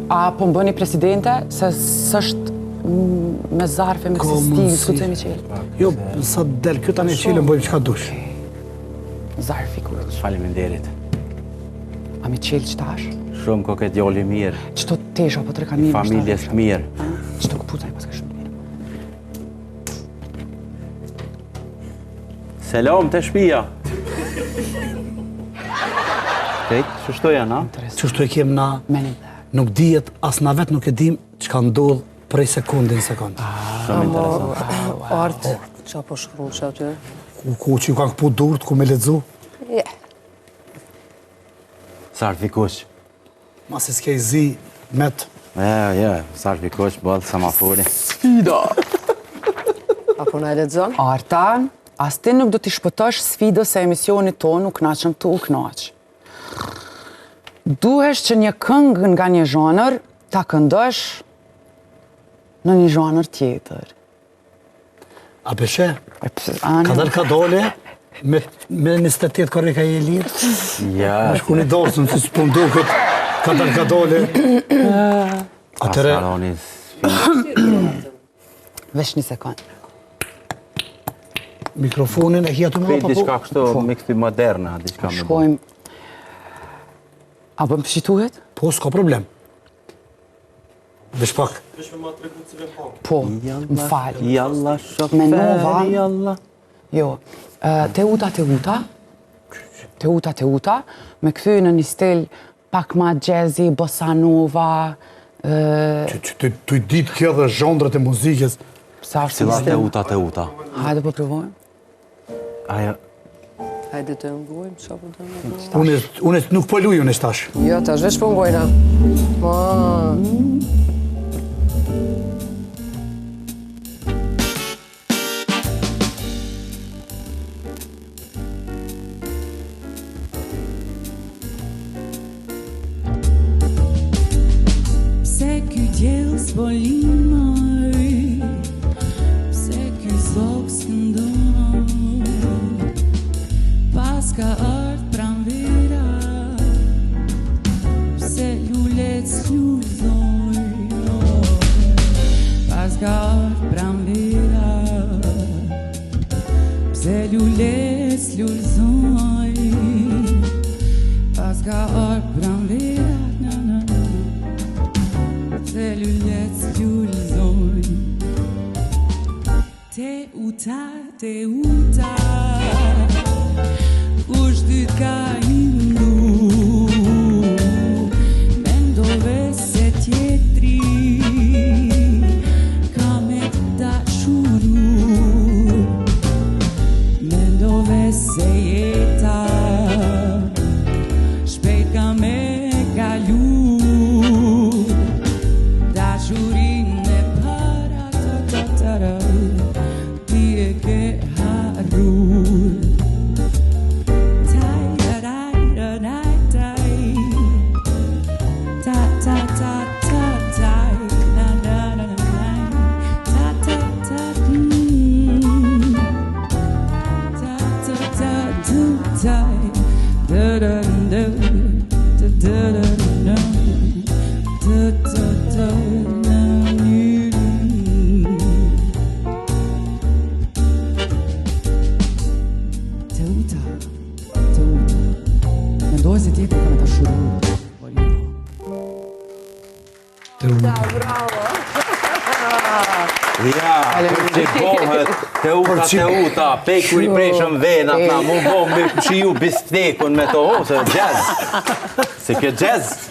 A po më bëni presidente, se s'është me zarfe, me sestig, s'ku të mi qelë? Jo, sa del kjo tani qelë, më bëjmë qka dush. Zarfi kuq. Faleminderit. A mi qelë qëtash? Shumë koket djali mirë, Qëto tesha po të rekanimi? familjes mirë. Qëto këputaj pas ka shumë mirë. Selam të shpia. Kejt, qështu janë, a? Qështu e kem na, Menin. nuk dijet, as na vetë nuk e dim qka ndodh prej sekundin sekund. Shumë interesant. Artë, qa po shkru që aty? Ku që ju kanë këpu durët, ku me ledzu, Sarfi kuq. mas e s'ke i zi, met, Sarfi kuq, bëllë, samafori. Apo na e lexon? Arta, as ti nuk do t'i shpëtosh sfidës e emisionit tonë u knaqën të u knaq. Duhesh që një këngë nga një zhanër ta këndosh në një zhanër tjetër. a peshe, Ka ka ka dole, me 28 kore ka i lirë, Ja, shku një dorsën, si s'pun duket, ka dole. Atëre, Asaroni Vesh një sekund. mikrofonin e hjatu me Pej pa diçka po. kështu miksti moderna, diçka me bo. Shkojmë. A bëm pëshituhet? Po, s'ka problem. Vesh pak. Po, më falë. Jalla, Menova. shoferi, jalla. Jo, Teuta, me këthy në një stil pak ma jazzy, bossa nova, Që të i ditë kjo dhe zhondrët e muzikës. sa është Cila një stil. Teuta. Hajde po provojmë. Aja, Hajde të ngujmë, qa po të ngujmë? Unë nuk po luj, unë e shtash. Jo, tash veç po ngujna. Se ky djell s'polimoj, se ky zog s'këndon, pas ka ardh pranvera, se lulet s'lullzoj, pas ka ardh pranvera, se lulet s'lullzoj, pas ka ardh pranvera, se lulet s'lullzoj. Teuta, kush dyt ka hindu, mendove se tjetri ka me dashuru, mendove se jeta shpejt ka me kalu, dashurin e para ti e ke harruar. Mendoj se tjetër ka me të shuru. ja, kur që bohet, Teuta, pekur i preshëm venat, na mu bo me shiu bistekun me to, se jazz. Se kjo jazz.